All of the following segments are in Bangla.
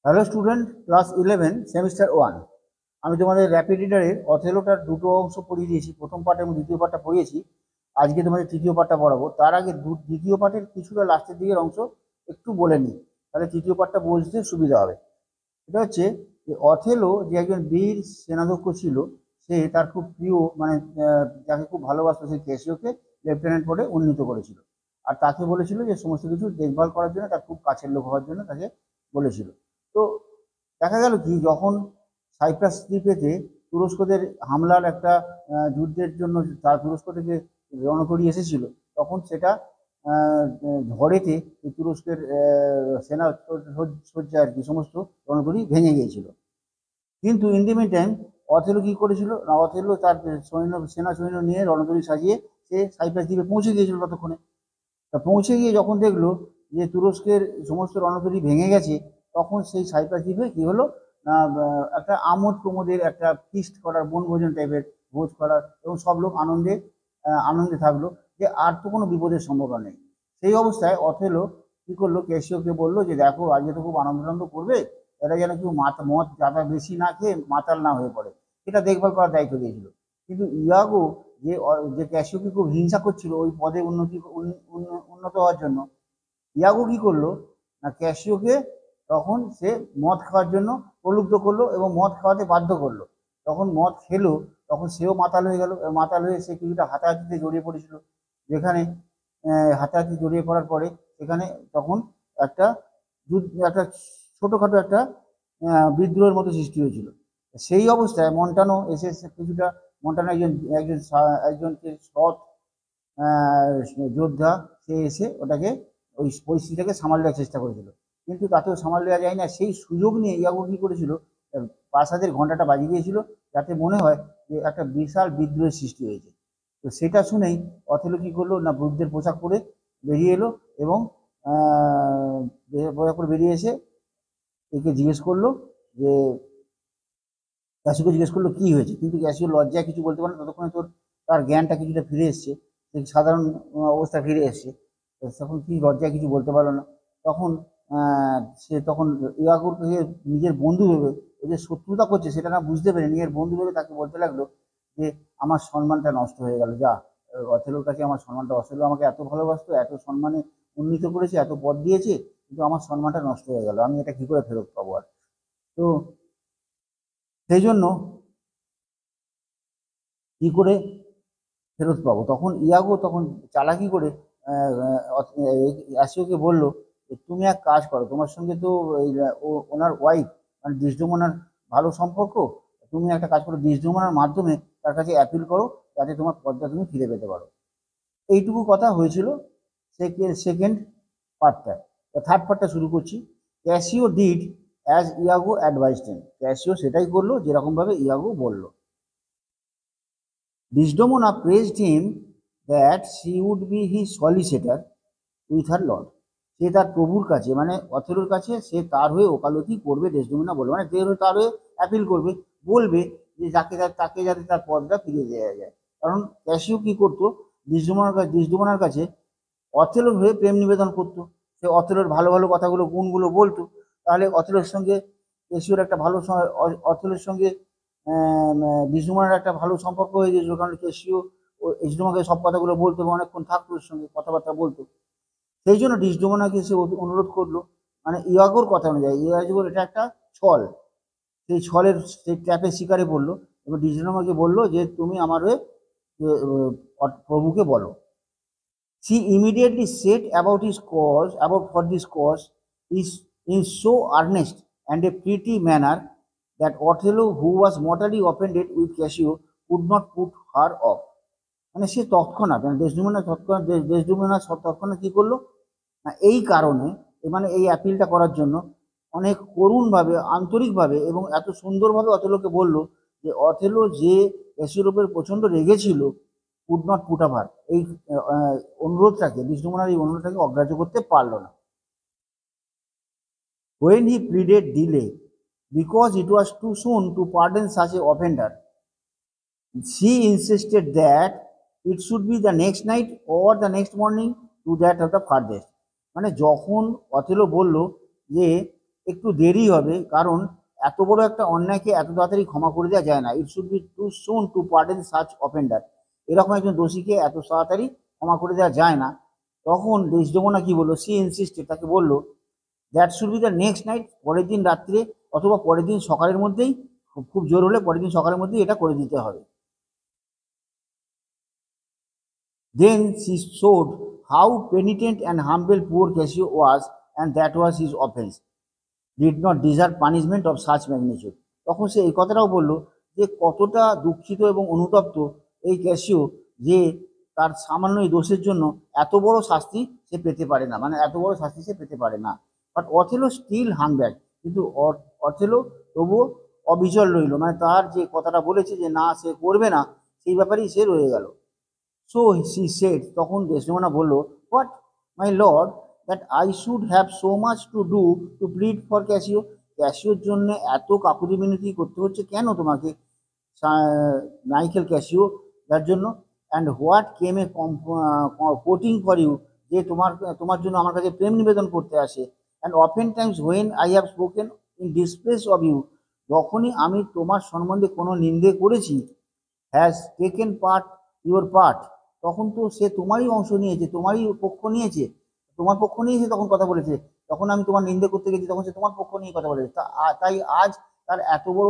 Hello student, class 11 semester 1। আমি তোমাদের র্যাপিড রিডারের অথেলোটার দুটো অংশ পড়িয়ে দিয়েছি। প্রথম পার্ট এবং দ্বিতীয় পার্টটা পড়িয়েছি। আজকে তোমাদের তৃতীয় পার্টটা পড়াবো। তার আগে দ্বিতীয় পার্টের কিছুটা লাস্টের দিকের অংশ একটু বলে নিই, তাহলে তৃতীয় পার্টটা বুঝতে সুবিধা হবে। এটা হচ্ছে যে অথেলো যে একজন বীর সেনাধ্যক্ষ ছিল, সে তার খুব প্রিয় মানে যাকে খুব ভালোবাসতো সেই ক্যাসিওকে লেফটেন্যান্ট পদে উন্নীত করেছিল। আর তাকে বলেছিল যে সমস্ত কিছু দেখভাল করার জন্য, তার খুব কাছের লোক হওয়ার জন্য তাকে বলেছিল। তো দেখা গেল কি, যখন সাইপ্রাস দ্বীপেতে তুরস্কদের হামলার একটা যুদ্ধের জন্য তার তুরস্ক থেকে রণতরী এসেছিল, তখন সেটা ঝড়েতে তুরস্কের সেনা সজ্জা আর কি সমস্ত রণতরী ভেঙে গিয়েছিল। কিন্তু in the meantime Othello কি করেছিল না, অথেলো তার সেনা সৈন্য নিয়ে রণতরী সাজিয়ে সে সাইপ্রাস দ্বীপে পৌঁছে গিয়েছিল ততক্ষণে। তা পৌঁছে গিয়ে যখন দেখলো যে তুরস্কের সমস্ত রণতরী ভেঙে গেছে, তখন সেই সাইপ্রাস দ্বীপে কি হলো না, একটা আমোদ প্রমোদের একটা ফিস্ট করার, বনভোজন টাইপের ভোজ করার, এবং সব লোক আনন্দে আনন্দে থাকলো যে আর তো কোনো বিপদের সম্ভাবনা নেই। সেই অবস্থায় অথেলো কি করলো, ক্যাসিওকে বললো যে দেখো, আজকে তো খুব আনন্দ টানন্দ করবে, এরা যেন কেউ মদ যাতা বেশি না খেয়ে মাতাল না হয়ে পড়ে, এটা দেখভাল করার দায়িত্ব দিয়েছিল। কিন্তু ইয়াগো যে ক্যাসিওকে খুব হিংসা করছিল ওই পদে উন্নত হওয়ার জন্য, ইয়াগো কি করলো না, ক্যাসিওকে তখন সে মদ খাওয়ার জন্য প্রলুব্ধ করলো এবং মদ খাওয়াতে বাধ্য করলো। তখন মদ খেলো, তখন সেও মাতাল হয়ে গেল। মাতাল হয়ে সে কিছুটা হাতাহাতিতে জড়িয়ে পড়েছিল, যেখানে হাতাহাতি জড়িয়ে পড়ার পরে সেখানে তখন একটা একটা ছোটোখাটো একটা বিদ্রোহের মতো সৃষ্টি হয়েছিল। সেই অবস্থায় মন্টানো এসে কিছুটা, মন্টানো একজন একজন একজনকে সৎ যোদ্ধা, সে এসে ওটাকে ওই পরিস্থিতিটাকে সামাল দেওয়ার চেষ্টা করেছিল। কিন্তু তাতেও সামাল দেওয়া যায় না। সেই সুযোগ নিয়ে ইয়াগো কী করেছিল, প্রাসাদের ঘণ্টাটা বাজিয়ে দিয়েছিল, যাতে মনে হয় যে একটা বিশাল বিদ্রোহের সৃষ্টি হয়েছে। তো সেটা শুনেই অথেলো কী করলো না, বৃদ্ধের পোশাক পরে বেরিয়ে এলো এবং পোশাক পরে বেরিয়ে এসে একে জিজ্ঞেস করলো যে, ক্যাসিওকে জিজ্ঞেস করলো কী হয়েছে। কিন্তু ক্যাসিও লজ্জায় কিছু বলতে পারে না, ততক্ষণে তার জ্ঞানটা কিছুটা ফিরে এসছে, সেই সাধারণ অবস্থা ফিরে এসছে। তখন কি লজ্জায় কিছু বলতে পারলো না। তখন সে তখন ইয়াগুরকে নিজের বন্ধু ভেবে, ও যে শত্রুতা করছে সেটা না বুঝতে পেরে নিজের বন্ধু ভেবে তাকে বলতে লাগলো যে আমার সম্মানটা নষ্ট হয়ে গেল, যা অথেলোর কাছে আমার সম্মানটা, অথেলো আমাকে এত ভালোবাসতো, এত সম্মানে উন্নীত করেছে, এত পদ দিয়েছে, কিন্তু আমার সম্মানটা নষ্ট হয়ে গেল, আমি এটা কী করে ফেরত পাবো আর। তো সেই জন্য কি করে ফেরত পাবো, তখন ইয়াগো তখন চালাকি করে অ্যাসিওকে বলল যে তুমি এক কাজ করো, তোমার সঙ্গে তো ওনার ওয়াইফ মানে ডিসডেমোনার ভালো সম্পর্ক, তুমি একটা কাজ করো, ডিসডেমোনার মাধ্যমে তার কাছে অ্যাপিল করো, যাতে তোমার পদটা তুমি ফিরে পেতে পারো। এইটুকু কথা হয়েছিল সেকেন্ড পার্টটায়। থার্ড পার্টটা শুরু করছি। Casio did as ইয়াগো advised him. Casio সেটাই করলো যেরকমভাবে ইয়াগো বলল। Desdemona praised him that she would be his solicitor with her lord. সে তার প্রভুর কাছে মানে অথেলোর কাছে সে তার হয়ে ওকালতি করবে, ডেসডেমোনা বলবে, মানে তার হয়ে অ্যাপিল করবে, বলবে যে তাকে যাতে তার পদটা ফিরিয়ে দেওয়া যায়। কারণ ক্যাসিও কি করতো, ডিসডেমোনার কাছে অথেলোর হয়ে প্রেম নিবেদন করতো। সে অথেলোর ভালো ভালো কথাগুলো, গুণগুলো বলতো। তাহলে অথেলোর সঙ্গে ক্যাসিওর একটা ভালো অথেলোর সঙ্গে ডিসডেমোনার একটা ভালো সম্পর্ক হয়ে গেছিল, কারণ ক্যাসিও ও ডিসডেমোনাকে সব কথাগুলো বলতো এবং অনেকক্ষণ থাকতো ওর সঙ্গে কথাবার্তা বলতো। সেই জন্য ডিসডেমোনাকে সে অনুরোধ করলো, মানে ইয়াগোর কথা অনুযায়ী, ইয়াগোর এটা একটা ছল, সেই ছলের সেই ট্র্যাপের শিকারে পড়লো এবং ডিসডেমোনাকে বললো যে তুমি আমার হয়ে প্রভুকে বলো। She immediately set about his cause, about for this cause, is in so earnest and a pretty manner that Othello, who was mortally offended with Cassio, could not put her off. মানে সে তৎক্ষণাৎ, মানে ডেসডেমোনা তৎক্ষণাৎ কি করলো না, এই কারণে মানে এই অ্যাপিলটা করার জন্য অনেক করুণভাবে, আন্তরিকভাবে এবং এত সুন্দরভাবে অথেলোকে বললো যে অথেলো যে ক্যাসিওর উপর প্রচণ্ড রেগেছিল, could not put up her, এই অনুরোধটাকে, ডিসডেমোনার এই অনুরোধটাকে অগ্রাহ্য করতে পারলো না। When he pleaded delay because it was too soon to pardon such a offender, she insisted that it should be the next night or the next morning to that of the farthest. মানে যখন অথেলো বলল যে একটু দেরি হবে, কারণ এত বড় একটা অন্যায়কে এত তাড়াতাড়ি ক্ষমা করে দেওয়া যায় না। It should be too soon to pardon such offender. এরকম একজন দোষীকে এত তাড়াতাড়ি ক্ষমা করে দেওয়া যায় না। তখন দেশডমনা কি বললো, সি ইনসিস্টেড, তাকে বললো that should be the next night, পরের দিন রাত্রে অথবা পরের দিন সকালের মধ্যেই, খুব জোর হলে পরের দিন সকালের মধ্যেই এটা করে দিতে হবে। Then she showed how penitent and humble poor Cassio was, and that was his offense did not deserve punishment of such magnitude. তখন সে এই কথাটাও বলল যে কতটা দুঃখিত এবং অনুতপ্ত এই ক্যাসিও, যে তার সামান্য এই দোষের জন্য এত বড় শাস্তি সে পেতে পারে না, মানে এত বড় শাস্তি সে পেতে পারে না। But Othello still Hang back, কিন্তু অথেলো তবুও অবিচল রইল, মানে তার যে কথাটা বলেছে যে না সে করবে না, সেই ব্যাপারেই সে রয়ে গেল। সো সি সেড, তখন দেশডেমনা বলল, what my lord, that I should have so much to do to plead for Cassio. ক্যাসিওর জন্য এত কাকুতি মিনতি করতে হচ্ছে কেন তোমাকে, মাইকেল ক্যাসিও, যার জন্য। And what came a courting for you, যে তোমার জন্য আমার কাছে প্রেম নিবেদন করতে আসে। And often times when I have spoken in dispraise of you, যখনই আমি তোমার সম্বন্ধে কোনো নিন্দে করেছি, has taken part your part, তখন তো সে তোমারই অংশ নিয়েছে, তোমারই পক্ষ নিয়েছে, তোমার পক্ষ নিয়েছে, তখন কথা বলেছে। তখন আমি তোমার নিন্দে করতে গেছি, তখন সে তোমার পক্ষ নিয়ে কথা বলেছে। তাই আজ তার এত বড়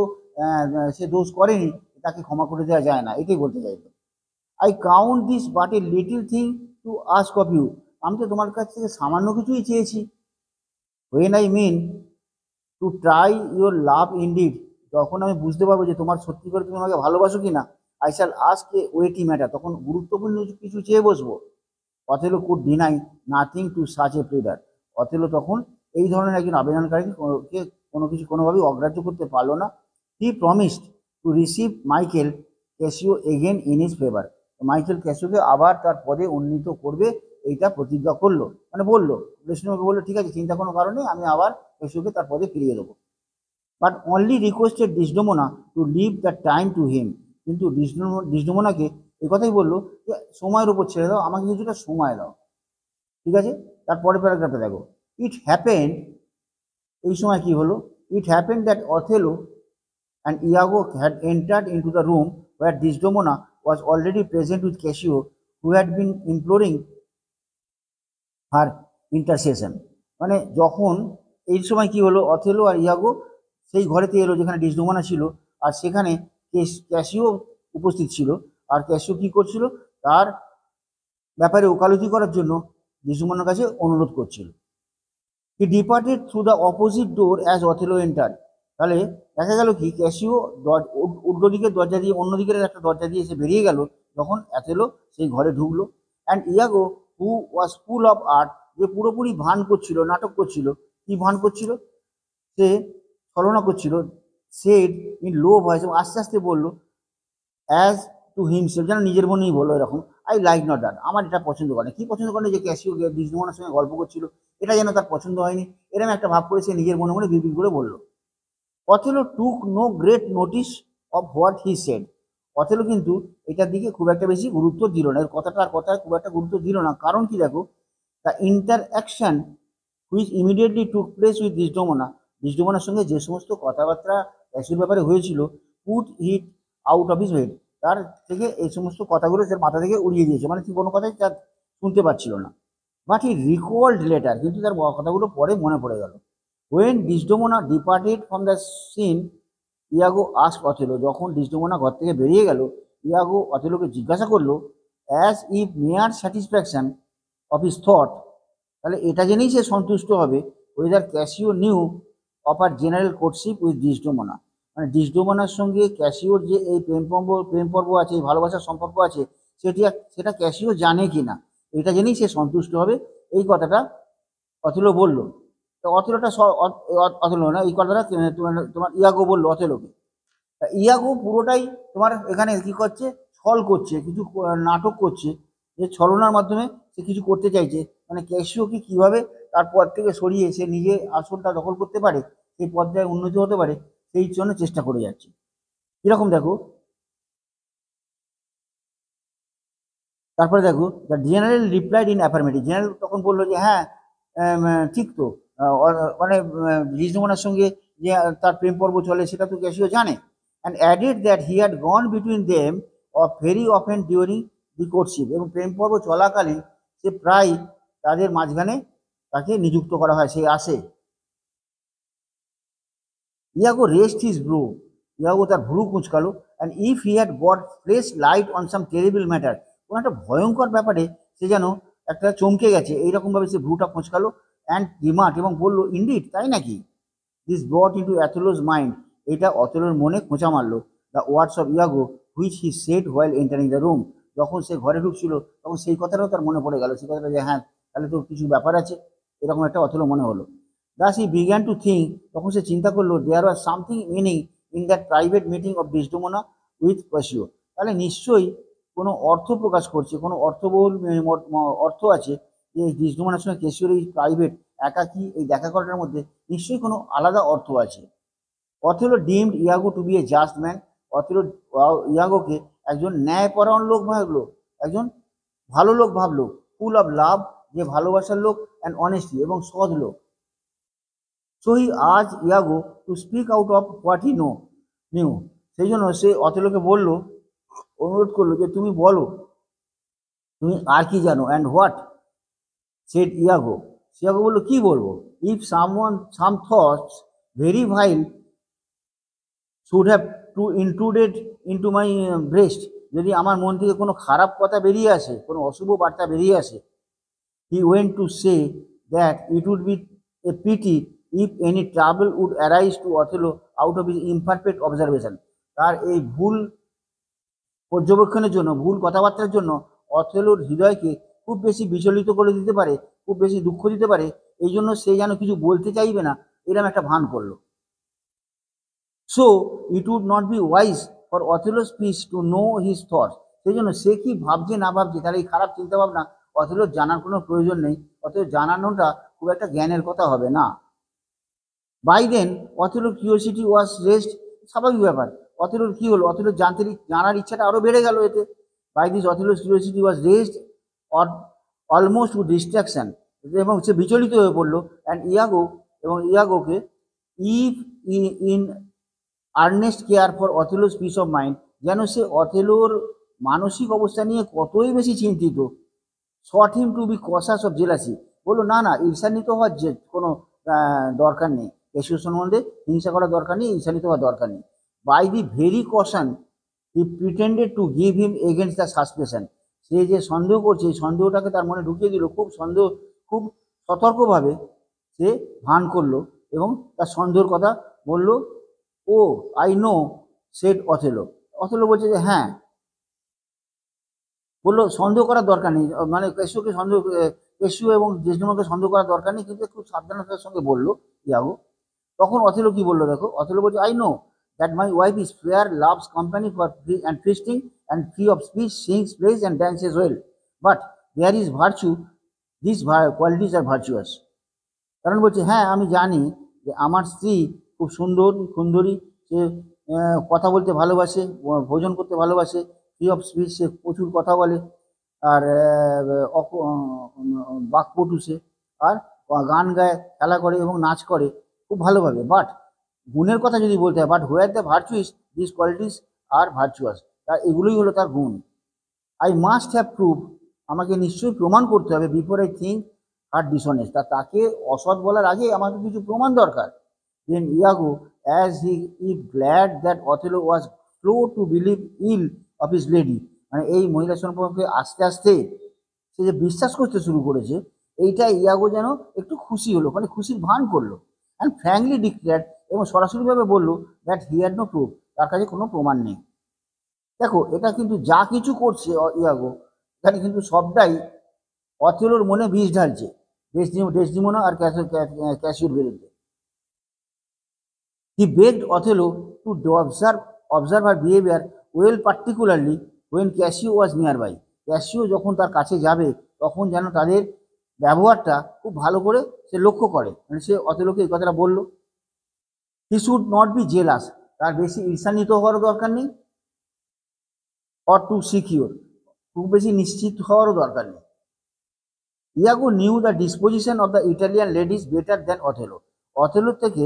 সে দোষ করেনি, তাকে ক্ষমা করে দেওয়া যায় না, এটাই বলতে চাইতো। I count this but a little thing to ask of you, আমি তো তোমার কাছ থেকে সামান্য কিছুই চেয়েছি। When I mean to try your love indeed, যখন আমি বুঝতে পারবো যে তোমার সত্যি করে তুমি আমাকে ভালোবাসো কিনা, I shall ask a weighty matter, তখন গুরুত্বপূর্ণ কিছু চেয়ে বসবো। Othello could deny nothing to such a pleader, Othello তখন এই ধরনের একজন আবেদনকারীকে কোনো কিছু কোনোভাবেই অগ্রাহ্য করতে পারলো না। He promised to receive Michael Cassio again in his favour, Michael ক্যাসিওকে আবার তার পদে উন্নীত করবে, এইটা প্রতিজ্ঞা করলো, মানে বললো, কৃষ্ণকে বললো ঠিক আছে, চিন্তা কোনো কারণে আমি আবার ক্যাসিওকে তার পদে ফিরিয়ে দেবো। But only requested Desdemona to leave the time to him, কিন্তু ডিসডেমোনাকে এই কথাই বললো যে সময়ের উপর ছেড়ে দাও, আমাকে কিছুটা সময় দাও। ঠিক আছে, তারপরে প্যারাগ্রাফে দেখো, ইট হ্যাপেন্ড, এই সময় কি হলো, it happened that Othello and Iago had entered into the room where Desdemona was already present with Cassio, who had been imploring her intercession. মানে যখন এই সময় কি হলো, অথেলো আর ইয়াগো সেই ঘরেতে এলো যেখানে ডিসডেমোনা ছিল, আর সেখানে ক্যাসিও উপস্থিত ছিল। আর ক্যাসিও কি করছিল, তার ব্যাপারে ওকালতি করার জন্য ডিসডেমোনার কাছে অনুরোধ করছিল। He departed through the opposite door as Othello enter, তাহলে দেখা গেল কি ক্যাসিও উল্টো দিকের দরজা দিয়ে, অন্য দিকের একটা দরজা দিয়ে এসে বেরিয়ে গেল যখন অথেলো সেই ঘরে ঢুকলো। And ইয়াগো who was full of art, যে পুরোপুরি ভান করছিল, নাটক করছিল, কি ভান করছিল, সে ছলনা করছিল, সেড ইন লো ভয়েস, এবং আস্তে আস্তে বললো অ্যাজ টু হিমসেলফ, যেন নিজের মনেই বললো এরকম, আই লাইক নট দ্যাট, আমার এটা পছন্দ করে না। কি পছন্দ করে, যে ক্যাসিও ডিসডেমোনার সঙ্গে গল্প করছিল, এটা যেন তার পছন্দ হয়নি, এরকম একটা ভাব করে সে নিজের মনে মনে বিড়বিড় করে বললো। Othello took no great notice of what he said, Othello কিন্তু এটার দিকে খুব একটা বেশি গুরুত্ব দিল না, এর কথায় খুব একটা গুরুত্ব দিল না। কারণ কি দেখো, the interaction which immediately took place with ডিসডেমোনার সঙ্গে যে সমস্ত কথাবার্তা ক্যাসিওর ব্যাপারে হয়েছিল, put it out of his head, তার থেকে এই সমস্ত কথাগুলো সে মাথা থেকে উড়িয়ে দিয়েছে, মানে কি কোনো কথাই তার শুনতে পাচ্ছিল না। বাট হি রিকল্ড লেটার, কিন্তু তার কথাগুলো পরে মনে পড়ে গেল। When Desdemona departed from the scene, Iago ask Othello, যখন ডিসডেমোনা ঘর থেকে বেরিয়ে গেল, ইয়াগো অথেলোকে জিজ্ঞাসা করলো, as if mere satisfaction of his thought, তাহলে এটা জেনেই সে সন্তুষ্ট হবে, whether Cassio knew of her general courtship with Desdemona, মানে ডিসডেমোনার সঙ্গে ক্যাসিওর যে এই প্রেম পর্ব আছে, এই ভালোবাসার সম্পর্ক আছে, সেটা ক্যাসিও জানে কিনা, এটা জেনেই সে সন্তুষ্ট হবে। এই কথাটা অথেলো বললো। তো অথেলো না, এই কথাটা তোমার ইয়াগো বললো অথেলোকে। ইয়াগো পুরোটাই তোমার এখানে কি করছে, ছল করছে, কিছু নাটক করছে, যে ছলনার মাধ্যমে সে কিছু করতে চাইছে, মানে ক্যাসিওকে কিভাবে তার পদ থেকে সরিয়ে সে নিজে আসনটা দখল করতে পারে, সেই পর্যায়ে উন্নতি হতে পারে, সেই জন্য চেষ্টা করে যাচ্ছে। কিরকম দেখো, তারপরে দেখো, the general replied in affirmative, general তখন বললো যে হ্যাঁ ঠিক তো, মানে ডিসডেমোনার সঙ্গে যে তার প্রেম পর্ব চলে সেটা তো ক্যাসিও জানে। And added that he had gone between them of very often during the courtship, এবং প্রেম পর্ব চলাকালীন সে প্রায় তাদের মাঝখানে তাকে নিযুক্ত করা হয়, সে আসে। Iago rest his brow, Iago তার ভ্রু কুঁচকালো। And if he had got fresh light on some terrible matter, কোনো একটা ভয়ঙ্কর ব্যাপারে সে যেন একটা চমকে গেছে, এইরকমভাবে সে ভ্রুটা কুঁচকালো। অ্যান্ড রিমার্ক, এবং বললো, ইন্ডিড, তাই নাকি? দিস ব্রট ইন্টু অ্যাথেলোস মাইন্ড, এটা অথেলোর মনে খোঁচা মারলো। The words of ইয়াগো which he said while entering the room, যখন সে ঘরে ঢুকছিল তখন সেই কথাটাও তার মনে পড়ে গেল, সেই কথাটা যে হ্যাঁ তাহলে তো কিছু ব্যাপার আছে, এরকম একটা অথেলো মনে হলো। Thus he began to think, তখন সে চিন্তা করলো, there was something meaning in that private meeting of Desdemona with Cassio, তাহলে নিশ্চয়ই কোনো অর্থ প্রকাশ করছে, কোনো অর্থবহুল অর্থ আছে যে ডিসডেমোনার সঙ্গে ক্যাসিওর এই প্রাইভেট একাকী এই দেখা করাটার মধ্যে নিশ্চয়ই কোনো আলাদা অর্থ আছে। Othello deemed ইয়াগো two B A just man, Othello ইয়াগোকে একজন ন্যায়পরায়ণ লোক ভাবলো, একজন ভালো লোক ভাবলো। ফুল অফ লাভ, যে ভালোবাসার লোক, অ্যান্ড অনেস্টি, এবং সৎ লোক। সো হি আজ Iago to speak out of what he knew, সেই জন্য সে অথেলোকে বললো, অনুরোধ করলো যে তুমি বলো তুমি আর কি জানো। And what said Iago, Iago বললো, কি বলবো? If some thoughts very vile should have to included into my breast, যদি আমার মন থেকে কোনো খারাপ কথা বেরিয়ে আসে, কোনো অশুভ বার্তা বেরিয়ে আসে, he went to say that it would be a pity if any trouble would arise to Othello out of his imperfect observation, তার এই ভুল পর্যবেক্ষণের জন্য, ভুল কথাবার্তার জন্য অথেলোর হৃদয়কে খুব বেশি বিচলিত করে দিতে পারে, খুব বেশি দুঃখ দিতে পারে, এই জন্য সে যেন কিছু বলতে চাইবে না, এরকম একটা ভান করলো। So it would not be wise for Othello speech to know his thoughts, সেই জন্য সে কি ভাবছে না ভাবছে তার এই খারাপ চিন্তাভাবনা অথেলোর জানার কোনো প্রয়োজন নেই, অথেলো জানানোটা খুব একটা জ্ঞানের কথা হবে না। বাই দেন অথেলোর কিউরিওসিটি ওয়াজ রেজড, স্বাভাবিক ব্যাপার, অথেলোর কি হলো, অথেলোর জানার ইচ্ছাটা আরো বেড়ে গেল এতে। বাই দিস অথেলোর curiosity was raised or almost to distraction, এবং সে বিচলিত হয়ে পড়লো। অ্যান্ড ইয়াগোকে if in earnest care for Othello's peace of mind, যেন সে অথেলোর মানসিক অবস্থা নিয়ে কতই বেশি চিন্তিত। Shot him to be cautious of jealousy, বললো না না ঈর্ষান্বিত হওয়ার যে কোনো দরকার নেই, ক্যাসিও সম্বন্ধে হিংসা করার দরকার নেই, ঈর্ষান্বিত হওয়ার দরকার নেই। By the very caution he pretended to give him against the suspicion, সে যে সন্দেহ করছে এই সন্দেহটাকে তার মনে ঢুকিয়ে দিল, খুব সতর্কভাবে সে ভান করলো এবং তার সন্দেহের কথা বললো। Oh I know said Othello, Othello বলছে যে হ্যাঁ, বললো সন্দেহ করার দরকার নেই, মানে ক্যাসিও এবং ডেসডেমোনাকে সন্দেহ করার দরকার নেই, কিন্তু খুব সাবধানতার সঙ্গে বললো ইয়াগো। তখন অথেলো কি বললো দেখো, অথেলো বলছে, I know that my wife is fair, loves company for free and feasting and free of speech, sings, plays and dances well, but there is virtue, this qualities are virtuous. কারণ বলছে হ্যাঁ আমি জানি যে আমার স্ত্রী খুব সুন্দরী, সে কথা বলতে ভালোবাসে, ভোজন করতে ভালোবাসে, ফ্রি অফ স্পিচ, সে প্রচুর কথা বলে, আর বাকপটু সে, আর গান গায়, খেলা করে এবং নাচ করে খুব ভালোভাবে। বাট গুণের কথা যদি বলতে হয়, but where the virtue is, this qualities are virtuous, তা এগুলোই হলো তার গুণ। আই মাস্ট হ্যাভ প্রুভ, আমাকে নিশ্চয়ই প্রমাণ করতে হবে, before I think her dishonest, তাকে অসৎ বলার আগে আমাকে কিছু প্রমাণ দরকার। Then Iago as he is glad that Othello was slow to believe ill of his lady, মানে এই মহিলা সম্পর্কে আস্তে আস্তে সে যে বিশ্বাস করতে শুরু করেছে, এইটা ইয়াগো যেন একটু খুশি হলো, মানে খুশির ভান করলো। অ্যান্ড ফ্র্যাঙ্কলি ডিক্লেয়ার্ড, এবং সরাসরিভাবে বললো that he had no proof, তার কাছে কোনো প্রমাণ নেই। দেখো এটা কিন্তু যা কিছু করছে ইয়াগো, এখানে কিন্তু সবটাই অথেলোর মনে বিষ ঢালছে ডেসডিমোনা আর ক্যাসিওর বিরুদ্ধে। He begged Othello to observe her behaviour well, particularly when Cassio was near by, Cassio যখন তার কাছে যাবে তখন যেন তাদের ব্যবহারটা খুব ভালো করে সে লক্ষ্য করে, মানে সে অথেলোকে এই কথাটা বললো। He should not be jealous, তার বেশি ঈর্ষান্বিত হওয়ারও দরকার নেই, অর টু সিকিওর, খুব বেশি নিশ্চিত হওয়ারও দরকার নেই। Iago knew the disposition of the Italian ladies better than Othello. অথেলোর থেকে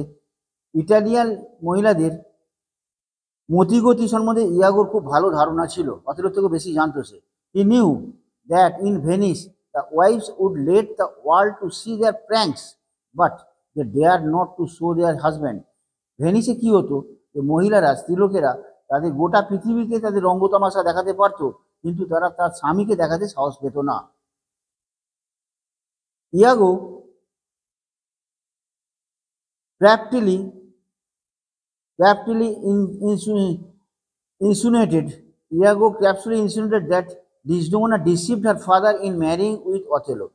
ইটালিয়ান মহিলাদের মতিগতি সম্বন্ধে ইয়াগোর খুব ভালো ধারণা ছিল, অথেলোর থেকে বেশি জানতো সে। He knew that in Venice the wives would let the world to see their pranks but they dare not to show their husband. ভেনিসে কি হতো, যে মহিলারা, স্ত্রীলোকেরা তাদের গোটা পৃথিবীকে তাদের রঙ্গতামাশা দেখাতে পারতো, কিন্তু তারা তার স্বামীকে দেখাতে সাহস পেত না। ইয়াগো craftily craftily insinuated Iago craftily insinuated that Desdemona deceived her father in marrying with Othello.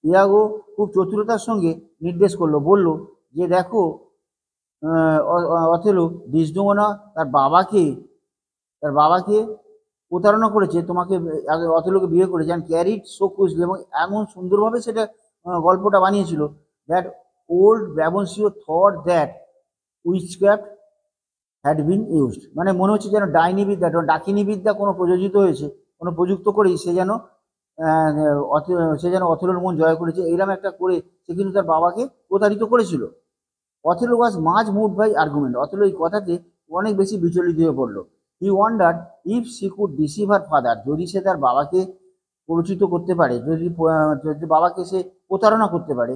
ইয়াগো খুব চতুরতার সঙ্গে নির্দেশ করলো, বলল যে দেখো অথেলো ডিসডেমোনা তার বাবাকে প্রতারণা করেছে, তোমাকে অথেলোকে বিয়ে করেছে, অ্যান্ড ক্যারিড সো কুইজলি, এবং এমন সুন্দরভাবে সেটা গল্পটা বানিয়েছিল দ্যাট ওল্ড ব্যাবনসিও thought that witchcraft had been used. মানে মনে হচ্ছে যেন ডাইনিবিদ্যা, ডাকিনীবিদ্যা কোনো প্রযোজিত হয়েছে, কোনো প্রযুক্ত করেই সে যেন অথেলোর মন জয় করেছে, এইরকম একটা করে সে কিন্তু তার বাবাকে প্রতারিত করেছিল। Othello was much moved by argument. Othello এই কথাতে অনেক বেশি বিচলিত হয়ে পড়লো। He wondered if she could deceive her father, যদি সে তার বাবাকে পরিচিত করতে পারে, যদি বাবাকে সে প্রতারণা করতে পারে,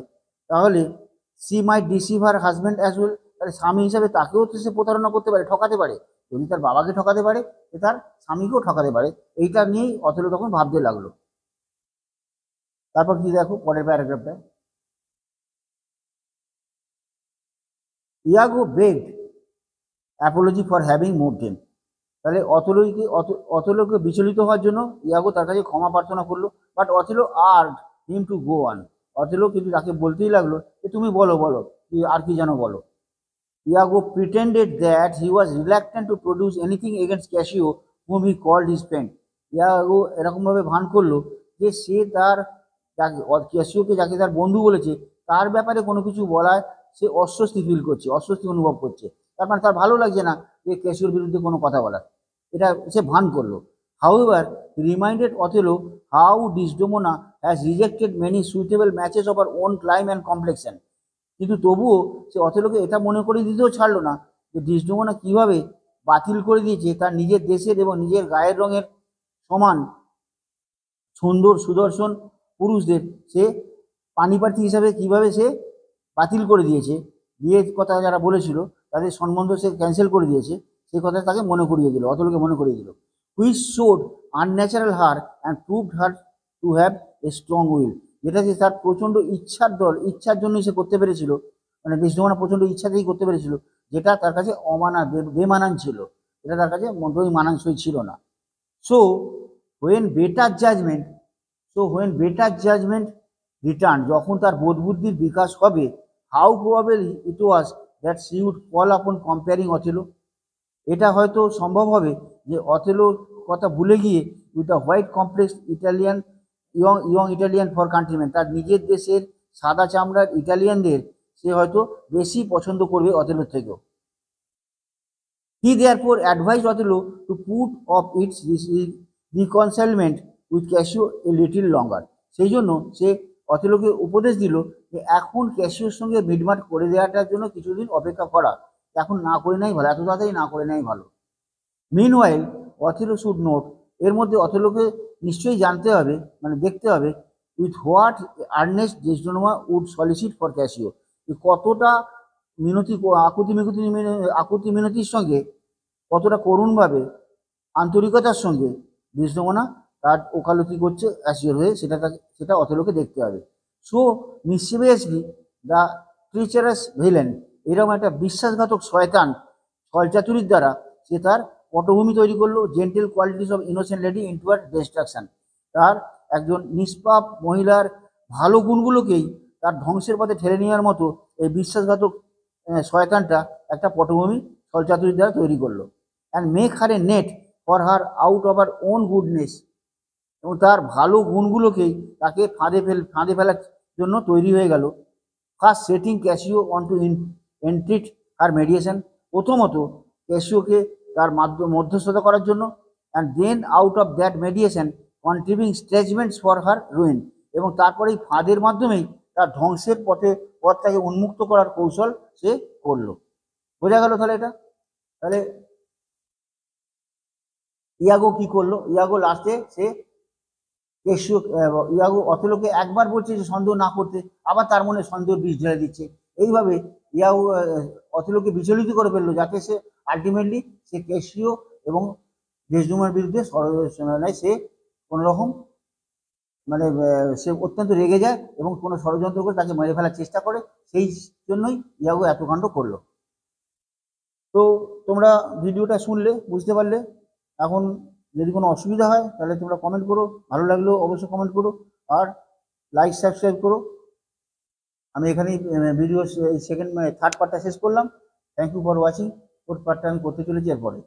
তাহলে সি মাইট deceive her husband as well, তাহলে স্বামী হিসাবে তাকেও তো সে প্রতারণা করতে পারে, ঠকাতে পারে। যদি তার বাবাকে ঠকাতে পারে, সে তার স্বামীকেও ঠকাতে পারে। এইটা নিয়েই অথেলো তখন ভাবতে লাগলো। তারপর কি দেখো পরের প্যারাগ্রাফটা, Iago begged apology for having moved him. তাহলে অথেলোকে বিচলিত হওয়ার জন্য ইয়াগো তার কাছে ক্ষমা প্রার্থনা করলো। But Othello urged him to go on. Othello কিন্তু তাকে বলতেই লাগলো যে তুমি বলো আর কি যেন বলো। Iago pretended that he was reluctant to produce anything against Cassio whom he called his friend. Iago এরকমভাবে ভান করলো যে সে ক্যাসিওকে, যাকে তার বন্ধু বলেছে, তার ব্যাপারে কোনো কিছু বলায় সে অস্বস্তি ফিল করছে, অস্বস্তি অনুভব করছে। তার মানে তার ভালো লাগছে না যে ক্যাসিওর বিরুদ্ধে কোনো কথা বলার, এটা সে ভান করলো। However reminded Othello how Desdemona has rejected many suitable matches of her own clime and complexion. কিন্তু তবুও সে অথেলোকে এটা মনে করে দিতেও ছাড়লো না যে ডিসডেমোনা কীভাবে বাতিল করে দিয়েছে তার নিজের দেশের এবং নিজের গায়ের রঙের সমান সুন্দর সুদর্শন পুরুষদের, সে পানিপ্রার্থী হিসাবে কীভাবে সে বাতিল করে দিয়েছে, বিয়ের কথা যারা বলেছিল তাদের সম্বন্ধ সে ক্যান্সেল করে দিয়েছে, সেই কথা তাকে মনে করিয়ে দিল, অথেলোকে মনে করিয়ে দিল। Which showed unnatural her and proved her to have a strong will. যেটা যে তার প্রচণ্ড ইচ্ছার জন্যই সে করতে পেরেছিল, মানে ডিসডেমোনা প্রচণ্ড ইচ্ছাতেই করতে পেরেছিল, যেটা তার কাছে বেমানান ছিল, এটা তার কাছে মোটেই মানানসই ছিল না। So when better judgement return, যখন তার বোধবুদ্ধির বিকাশ হবে, how probable it was that she would call upon comparing Othello. এটা হয়তো সম্ভব হবে যে অথেলোর কথা ভুলে গিয়ে with the white complex young Italian for countryman, তার নিজের দেশের সাদা চামড়ার ইটালিয়ানদের সে হয়তো বেশি পছন্দ করবে অথেলোর থেকেও। He therefore advise Othello to put off its reconcilement with Cassio a little longer. সেই জন্য সে অথেলোকে উপদেশ দিল যে এখন ক্যাসিওর সঙ্গে মিটমাট করে দেওয়াটার জন্য কিছুদিন অপেক্ষা করা, এখন না করে নেই ভালো, এত তাড়াতাড়ি না করে নেই ভালো। মিনওয়াইল অথেলো শুড নোট, এর মধ্যে অথেলোকে নিশ্চয়ই জানতে হবে, মানে দেখতে হবে, with what earnest Desdemona would solicit for Cassio, কতটা আকুতি মিনতির সঙ্গে, কতটা করুণভাবে, আন্তরিকতার সঙ্গে ডেসডেমোনা তার ওকালতি করছে ক্যাসিওর হয়ে, সেটা অথেলোকে দেখতে হবে। সো মিসচিভিয়াসলি দ্য ট্রিচারাস ভিলেন, এরকম একটা বিশ্বাসঘাতক শয়তান ছলচাতুরির দ্বারা সে তার পটভূমি তৈরি করলো, gentle qualities of innocent lady inward destruction, তার একজন নিষ্পাপ মহিলার ভালো গুণগুলোকেই তার ধ্বংসের পথে ঠেলে নেওয়ার মতো এই বিশ্বাসঘাতক শয়তানটা একটা পটভূমি ছলচাতুরির দ্বারা তৈরি করলো। And make her A net for her out of her own goodness, এবং তার ভালো গুণগুলোকেই তাকে ফাঁদে ফেলার জন্য তৈরি হয়ে গেল। First setting Cassio on to entreat her mediation, প্রথমত ক্যাসিওকে তার মধ্যস্থতা করার জন্য, and then out of that mediation contributing stratagems for her ruin, এবং তারপরে এই ফাঁদের মাধ্যমেই তার ধ্বংসের পথটাকে উন্মুক্ত করার কৌশল সে করলো। বোঝা গেল তাহলে এটা? তাহলে ইয়াগো কি করলো? ইয়াগো লাস্টে সে কেশিও ইয়াগো অথেলোকে একবার বলছে যে সন্দেহ না করতে, আবার তার মনে সন্দেহ বীজ ঢেলে দিচ্ছে। এইভাবে ইয়াগো অথেলোকে বিচলিত করে ফেললো, যাতে সে আলটিমেটলি সে কেশিও এবং ডেসডেমোনার বিরুদ্ধে সে কোনো রকম মানে সে অত্যন্ত রেগে যায় এবং কোনো ষড়যন্ত্র করে তাকে মেরে ফেলার চেষ্টা করে। সেই জন্যই ইয়াগো এত কাণ্ড করলো। তো তোমরা ভিডিওটা শুনলে, বুঝতে পারলে। এখন যদি কোনো অসুবিধা হয় তাহলে তোমরা কমেন্ট করো, ভালো লাগলেও অবশ্যই কমেন্ট করো, আর লাইক সাবস্ক্রাইব করো। আমি এখানেই ভিডিও থার্ড পার্টটা শেষ করলাম। Thank you for watching. Fourth পার্টটা আমি করতে চলেছি এরপরে।